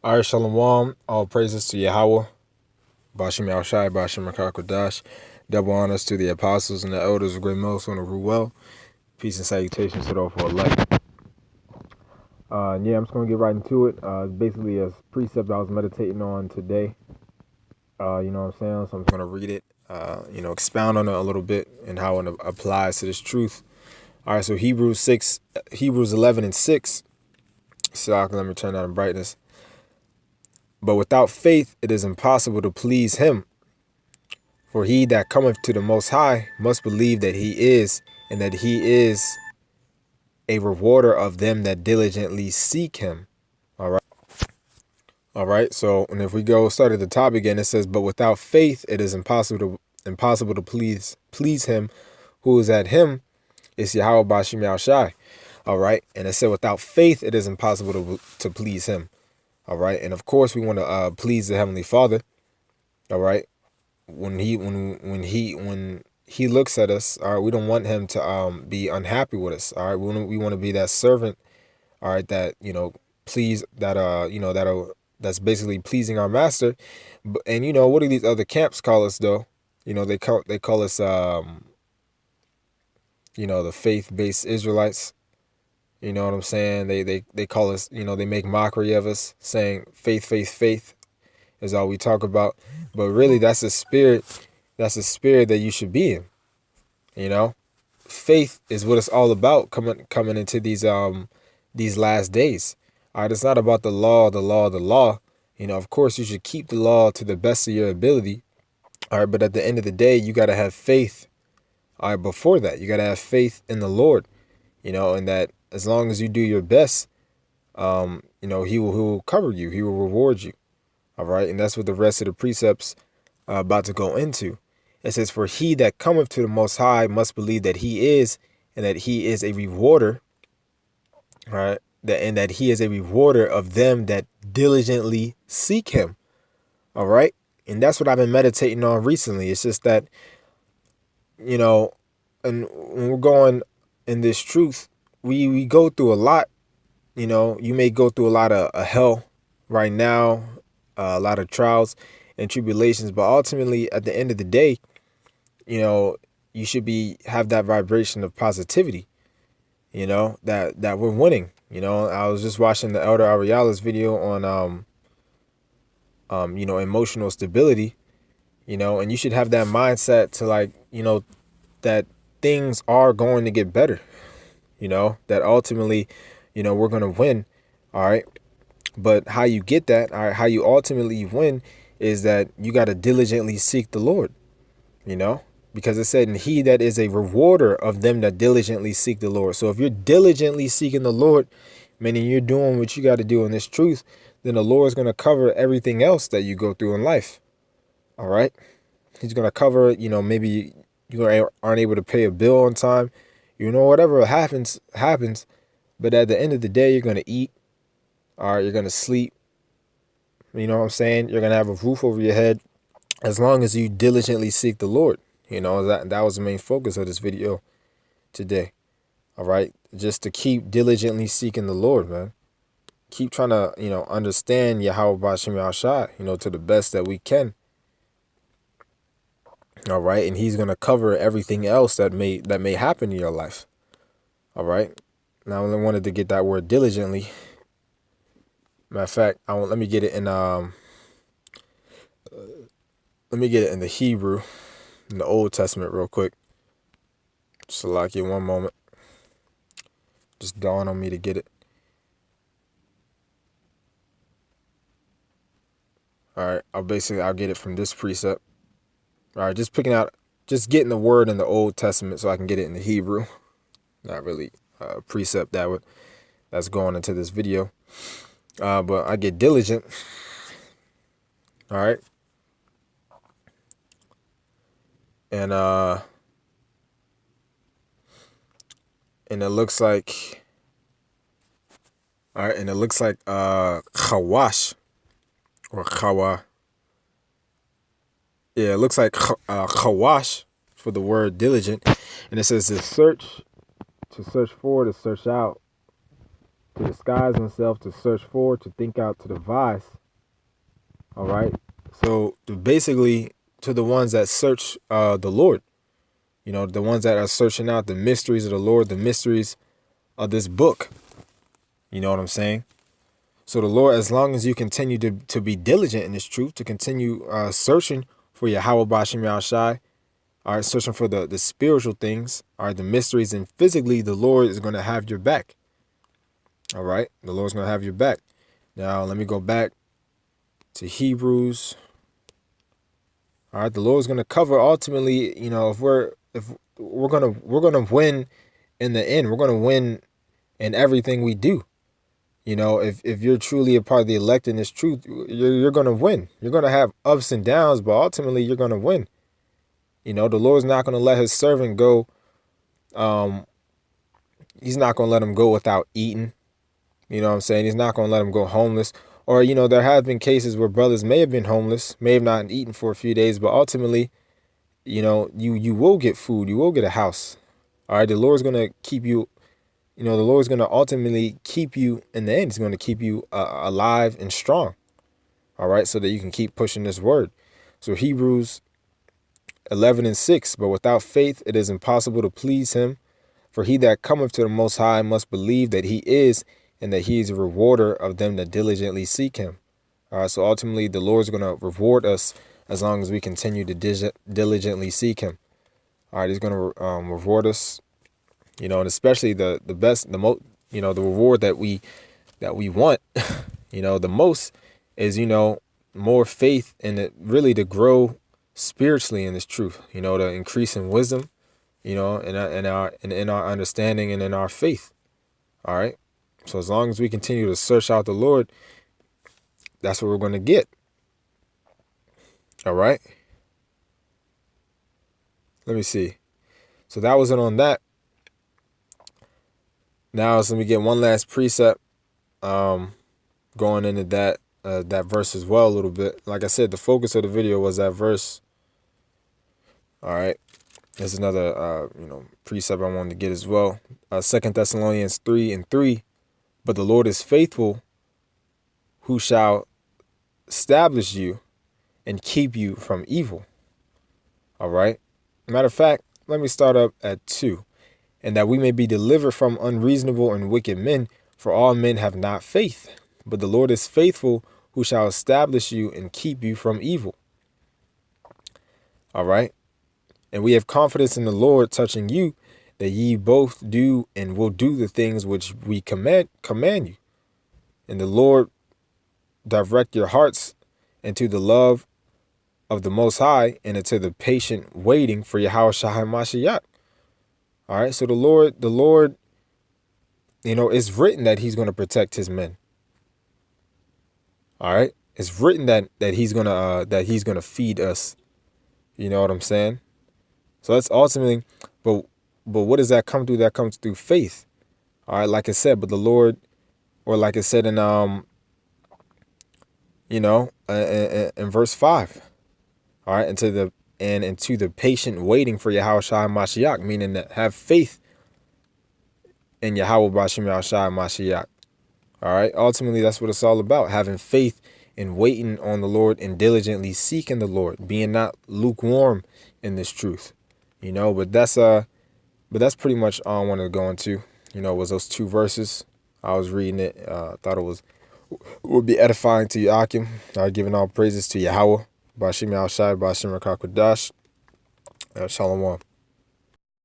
All right, Shalom. All praises to Yahweh. Bashim Al Shai, Bashim Akakodash. Double honors to the apostles and the elders of Great Millstone of Ruel. Peace and salutations to those who are elect. Yeah, I'm just going to get right into it. Basically, a precept I was meditating on today. You know what I'm saying? So I'm just going to read it, expound on it a little bit and how it applies to this truth. All right, so Hebrews 11 and 6. So let me turn down the brightness. But without faith, it is impossible to please him. For he that cometh to the Most High must believe that he is, and that he is a rewarder of them that diligently seek him. All right. All right. So, and if we start at the top again, it says, but without faith, it is impossible to please him who is at him. It's Yahweh Bashim Yahweh Shai. All right. And it said, without faith, it is impossible to please him. All right. And of course, we want to please the Heavenly Father. All right. When he looks at us, all right, we don't want him to be unhappy with us. All right, we want to be that servant, all right, that please that that's basically pleasing our master. And what do these other camps call us though? They call us the faith-based Israelites. You know what I'm saying? They call us, they make mockery of us, saying faith is all we talk about. But really, that's a spirit. That's a spirit that you should be in. Faith is what it's all about coming into these last days. All right, it's not about the law. Of course, you should keep the law to the best of your ability. All right, but at the end of the day, you got to have faith. All right, before that, you got to have faith in the Lord. And that as long as you do your best, he will cover you. He will reward you. All right. And that's what the rest of the precepts are about to go into. It says, for he that cometh to the Most High must believe that he is, and that he is a rewarder. All right. And that he is a rewarder of them that diligently seek him. All right. And that's what I've been meditating on recently. It's just that, and when we're going in this truth, we go through a lot. You may go through a lot of hell right now, a lot of trials and tribulations, but ultimately at the end of the day, you should have that vibration of positivity, that we're winning. I was just watching the Elder Ariala's video on emotional stability, and you should have that mindset to that things are going to get better, that ultimately, we're going to win. All right. But how you get that, all right, how you ultimately win is that you got to diligently seek the Lord, because it said, and he that is a rewarder of them that diligently seek the Lord. So if you're diligently seeking the Lord, meaning you're doing what you got to do in this truth, then the Lord is going to cover everything else that you go through in life. All right. He's going to cover, maybe you aren't able to pay a bill on time, whatever happens. But at the end of the day, you're going to eat. All right. You're going to sleep. You know what I'm saying? You're going to have a roof over your head as long as you diligently seek the Lord. That was the main focus of this video today. All right. Just to keep diligently seeking the Lord, man. Keep trying to, understand Yahweh Bashim Yahweh Shai, to the best that we can. All right. And he's going to cover everything else that may happen in your life. All right. Now, I only wanted to get that word diligently. Matter of fact, let me get it in the Hebrew, in the Old Testament real quick. Just like you one moment. Just dawn on me to get it. All right. I'll get it from this precept. All right. Just getting the word in the Old Testament so I can get it in the Hebrew. Not really a precept that's going into this video. But I get diligent. All right. And it looks like, all right, and it looks like Chawash or Chawa. Yeah, it looks like Chawash for the word diligent. And it says to search for, to search out, to disguise oneself, to search for, to think out, to devise. All right. So basically, to the ones that search the Lord, the ones that are searching out the mysteries of the Lord, the mysteries of this book. You know what I'm saying? So the Lord, as long as you continue to be diligent in this truth, to continue searching for Yahweh Bashim Yahushai, all right, searching for the spiritual things, all right, the mysteries, and physically, the Lord is going to have your back. All right, the Lord's going to have your back. Now, let me go back to Hebrews. All right, the Lord's going to cover ultimately, if we're going to win in the end, we're going to win in everything we do. If you're truly a part of the elect in this truth, you're going to win. You're going to have ups and downs, but ultimately you're going to win. The Lord's not going to let his servant go. He's not going to let him go without eating. You know what I'm saying? He's not going to let him go homeless. Or, there have been cases where brothers may have been homeless, may have not eaten for a few days, but ultimately, you will get food. You will get a house. All right. The Lord's going to keep you. The Lord's going to ultimately keep you in the end. He's going to keep you alive and strong. All right. So that you can keep pushing this word. So Hebrews 11:6, but without faith, it is impossible to please him. For he that cometh to the Most High must believe that he is, and that he is a rewarder of them that diligently seek him. All right. So ultimately, the Lord's going to reward us as long as we continue to diligently seek him. All right. He's going to reward us. And especially the best, the most, the reward that we want, the most is, more faith and it really to grow spiritually in this truth, to increase in wisdom, in our understanding and in our faith. All right. So as long as we continue to search out the Lord, that's what we're going to get. All right. Let me see. So that was it on that. Now, let me get one last precept going into that verse as well a little bit. Like I said, the focus of the video was that verse. All right. There's another, precept I wanted to get as well. 2 Thessalonians 3:3. But the Lord is faithful, who shall establish you and keep you from evil. All right. Matter of fact, let me start up at 2. And that we may be delivered from unreasonable and wicked men, for all men have not faith. But the Lord is faithful, who shall establish you and keep you from evil. All right. And we have confidence in the Lord touching you, that ye both do and will do the things which we command you. And the Lord direct your hearts into the love of the Most High and into the patient waiting for Yahushua HaMashiach. All right. So the Lord, it's written that he's going to protect his men. All right. It's written that he's going to feed us. You know what I'm saying? So that's ultimately, but what does that come through? That comes through faith. All right. Like I said, but the Lord, or like I said in, in verse 5. All right. Into the patient waiting for Yahushua HaMashiach, meaning that have faith in Yahweh Bashim Yahushua HaMashiach. All right. Ultimately, that's what it's all about. Having faith and waiting on the Lord and diligently seeking the Lord, being not lukewarm in this truth, but that's pretty much all I wanted to go into, was those 2 verses. I was reading it. Thought it would be edifying to you, Akim. Giving all praises to Yahweh. Bashim Yahushai, Bashim Rakakwadash. Shalom.